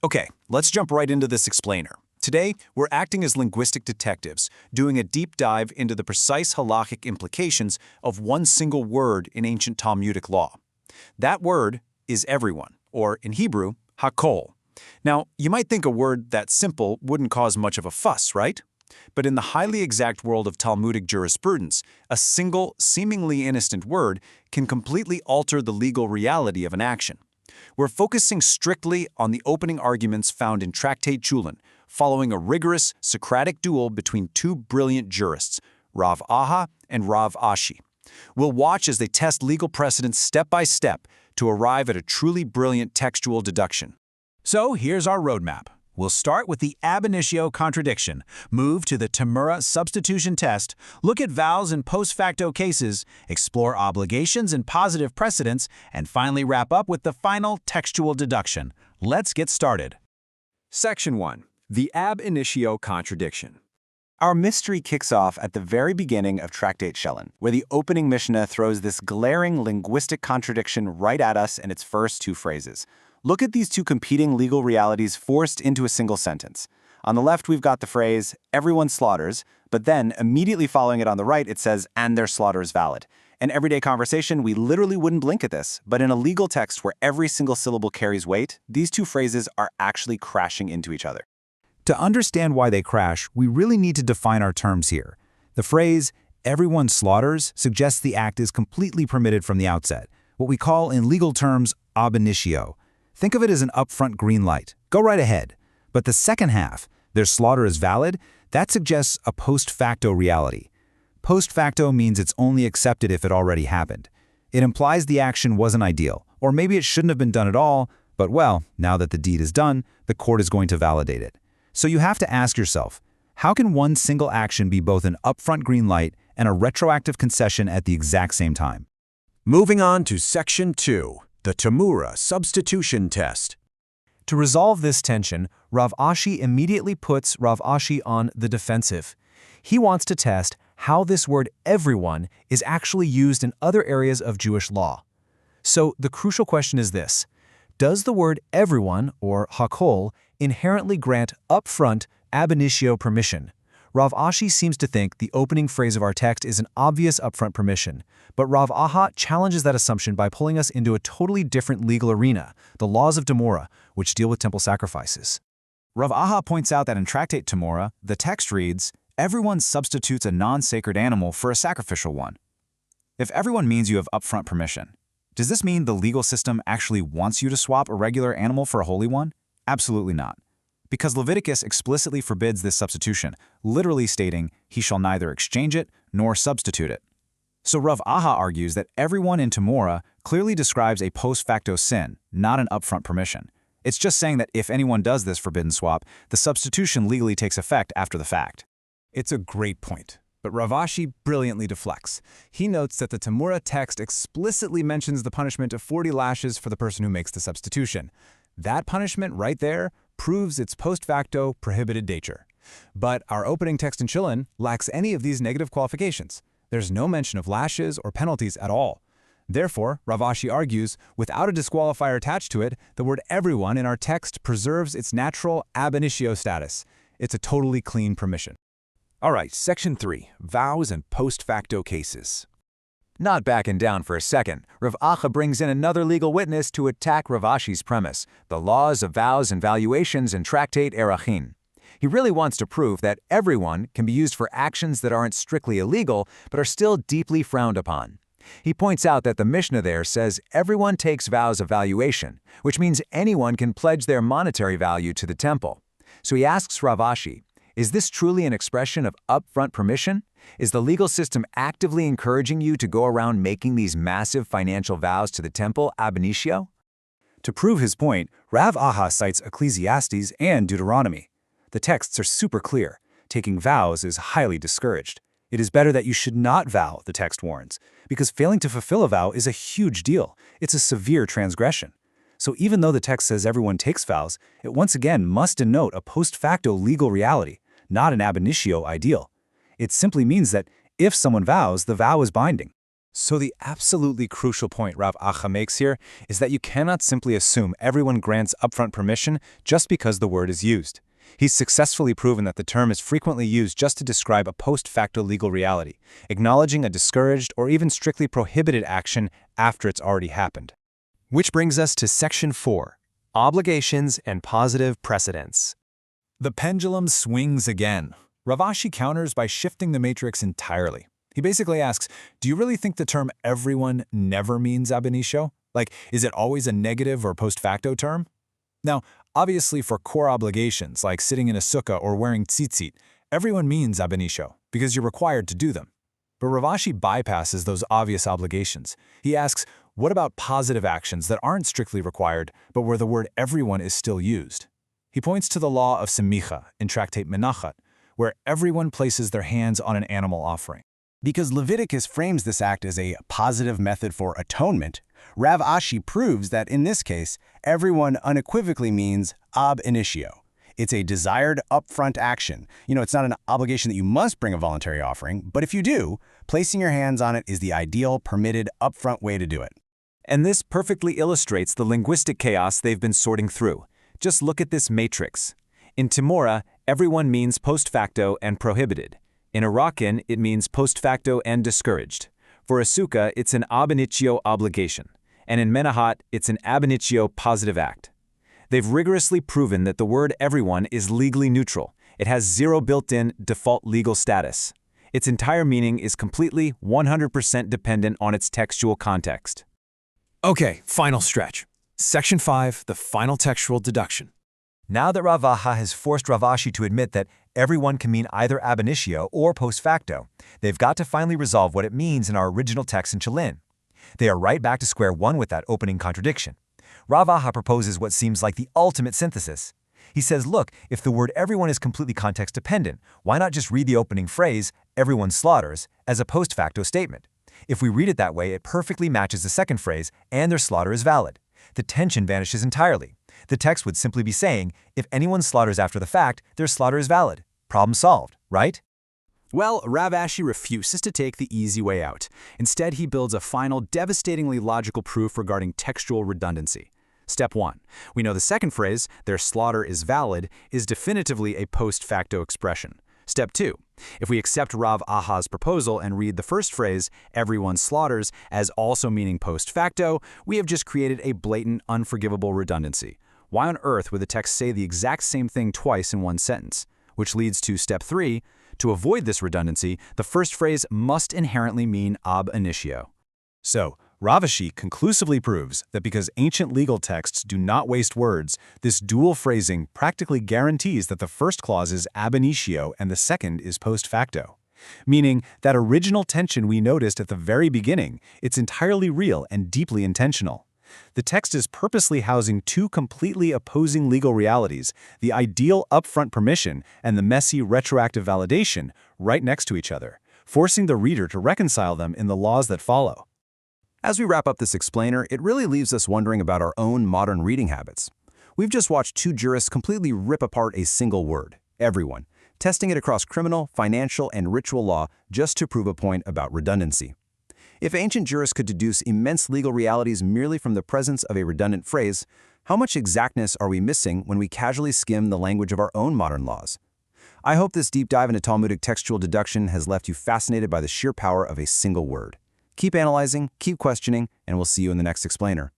Okay, let's jump right into this explainer. Today, we're acting as linguistic detectives, doing a deep dive into the precise halakhic implications of one single word in ancient Talmudic law. That word is everyone, or in Hebrew, Hakol. Now, you might think a word that simple wouldn't cause much of a fuss, right? But in the highly exact world of Talmudic jurisprudence, a single, seemingly innocent word can completely alter the legal reality of an action. We're focusing strictly on the opening arguments found in Tractate Chullin, following a rigorous Socratic duel between two brilliant jurists, Rav Acha and Rav Ashi. We'll watch as they test legal precedents step by step to arrive at a truly brilliant textual deduction. So here's our roadmap. We'll start with the ab initio contradiction, move to the Temurah substitution test, look at vows in post facto cases, explore obligations and positive precedents, and finally wrap up with the final textual deduction. Let's get started. Section 1. The ab initio contradiction. Our mystery kicks off at the very beginning of Tractate Chullin, where the opening Mishnah throws this glaring linguistic contradiction right at us in its first two phrases. Look at these two competing legal realities forced into a single sentence. On the left, we've got the phrase, everyone slaughters, but then immediately following it on the right, it says, and their slaughter is valid. In everyday conversation, we literally wouldn't blink at this, but in a legal text where every single syllable carries weight, these two phrases are actually crashing into each other. To understand why they crash, we really need to define our terms here. The phrase, everyone slaughters, suggests the act is completely permitted from the outset, what we call in legal terms ab initio. Think of it as an upfront green light. Go right ahead. But the second half, their slaughter is valid, that suggests a post facto reality. Post facto means it's only accepted if it already happened. It implies the action wasn't ideal, or maybe it shouldn't have been done at all, but well, now that the deed is done, the court is going to validate it. So you have to ask yourself, how can one single action be both an upfront green light and a retroactive concession at the exact same time? Moving on to Section 2. The Temurah substitution test. To resolve this tension, Rav Ashi immediately puts Rav Ashi on the defensive. He wants to test how this word everyone is actually used in other areas of Jewish law. So the crucial question is this: does the word everyone, or Hakol, inherently grant upfront ab initio permission? Rav Ashi seems to think the opening phrase of our text is an obvious upfront permission, but Rav Acha challenges that assumption by pulling us into a totally different legal arena, the laws of Temurah, which deal with temple sacrifices. Rav Acha points out that in Tractate Temurah, the text reads, everyone substitutes a non-sacred animal for a sacrificial one. If everyone means you have upfront permission, does this mean the legal system actually wants you to swap a regular animal for a holy one? Absolutely not. Because Leviticus explicitly forbids this substitution, literally stating, he shall neither exchange it nor substitute it. So Rav Acha argues that everyone in Temurah clearly describes a post facto sin, not an upfront permission. It's just saying that if anyone does this forbidden swap, the substitution legally takes effect after the fact. It's a great point, but Rav Ashi brilliantly deflects. He notes that the Temurah text explicitly mentions the punishment of 40 lashes for the person who makes the substitution. That punishment right there proves its post facto prohibited nature. But our opening text in Chullin lacks any of these negative qualifications. There's no mention of lashes or penalties at all. Therefore, Rav Ashi argues, without a disqualifier attached to it, the word everyone in our text preserves its natural ab initio status. It's a totally clean permission. All right, Section 3. Vows and post facto cases. Not backing down for a second, Rav Acha brings in another legal witness to attack Rav Ashi's premise, the laws of vows and valuations in Tractate Erachin. He really wants to prove that everyone can be used for actions that aren't strictly illegal, but are still deeply frowned upon. He points out that the Mishnah there says everyone takes vows of valuation, which means anyone can pledge their monetary value to the temple. So he asks Rav Ashi, is this truly an expression of upfront permission? Is the legal system actively encouraging you to go around making these massive financial vows to the temple ab initio? To prove his point, Rav Acha cites Ecclesiastes and Deuteronomy. The texts are super clear. Taking vows is highly discouraged. It is better that you should not vow, the text warns, because failing to fulfill a vow is a huge deal. It's a severe transgression. So even though the text says everyone takes vows, it once again must denote a post facto legal reality, not an ab initio ideal. It simply means that if someone vows, the vow is binding. So the absolutely crucial point Rav Acha makes here is that you cannot simply assume everyone grants upfront permission just because the word is used. He's successfully proven that the term is frequently used just to describe a post facto legal reality, acknowledging a discouraged or even strictly prohibited action after it's already happened. Which brings us to Section 4, Obligations and Positive Precedents. The pendulum swings again. Rav Ashi counters by shifting the matrix entirely. He basically asks, do you really think the term everyone never means ab initio? Like, is it always a negative or post facto term? Now, obviously for core obligations like sitting in a sukkah or wearing tzitzit, everyone means ab initio because you're required to do them. But Rav Ashi bypasses those obvious obligations. He asks, what about positive actions that aren't strictly required, but where the word everyone is still used? He points to the law of semicha in tractate Menachat, where everyone places their hands on an animal offering. Because Leviticus frames this act as a positive method for atonement, Rav Ashi proves that in this case, everyone unequivocally means ab initio. It's a desired upfront action. It's not an obligation that you must bring a voluntary offering, but if you do, placing your hands on it is the ideal, permitted, upfront way to do it. And this perfectly illustrates the linguistic chaos they've been sorting through. Just look at this matrix. In Temurah, everyone means post facto and prohibited. In Arakan, it means post facto and discouraged. For a sukkah, it's an ab initio obligation. And in Menachat, it's an ab initio positive act. They've rigorously proven that the word everyone is legally neutral. It has zero built-in default legal status. Its entire meaning is completely 100% dependent on its textual context. Okay, final stretch. Section 5, the final textual deduction. Now that Rav Acha has forced Rav Ashi to admit that everyone can mean either ab initio or post facto, they've got to finally resolve what it means in our original text in Chullin. They are right back to square one with that opening contradiction. Rav Acha proposes what seems like the ultimate synthesis. He says, look, if the word everyone is completely context-dependent, why not just read the opening phrase, everyone slaughters, as a post facto statement? If we read it that way, it perfectly matches the second phrase, and their slaughter is valid. The tension vanishes entirely. The text would simply be saying, if anyone slaughters after the fact, their slaughter is valid. Problem solved, right? Well, Rav Ashi refuses to take the easy way out. Instead, he builds a final, devastatingly logical proof regarding textual redundancy. Step 1. We know the second phrase, their slaughter is valid, is definitively a post facto expression. Step 2. If we accept Rav Acha's proposal and read the first phrase, everyone slaughters, as also meaning post facto, we have just created a blatant, unforgivable redundancy. Why on earth would the text say the exact same thing twice in one sentence? Which leads to Step 3. To avoid this redundancy, the first phrase must inherently mean ab initio. So, Rav Ashi conclusively proves that because ancient legal texts do not waste words, this dual phrasing practically guarantees that the first clause is ab initio and the second is post facto. Meaning that original tension we noticed at the very beginning, it's entirely real and deeply intentional. The text is purposely housing two completely opposing legal realities, the ideal upfront permission and the messy retroactive validation, right next to each other, forcing the reader to reconcile them in the laws that follow. As we wrap up this explainer, it really leaves us wondering about our own modern reading habits. We've just watched two jurists completely rip apart a single word, everyone, testing it across criminal, financial, and ritual law just to prove a point about redundancy. If ancient jurists could deduce immense legal realities merely from the presence of a redundant phrase, how much exactness are we missing when we casually skim the language of our own modern laws? I hope this deep dive into Talmudic textual deduction has left you fascinated by the sheer power of a single word. Keep analyzing, keep questioning, and we'll see you in the next explainer.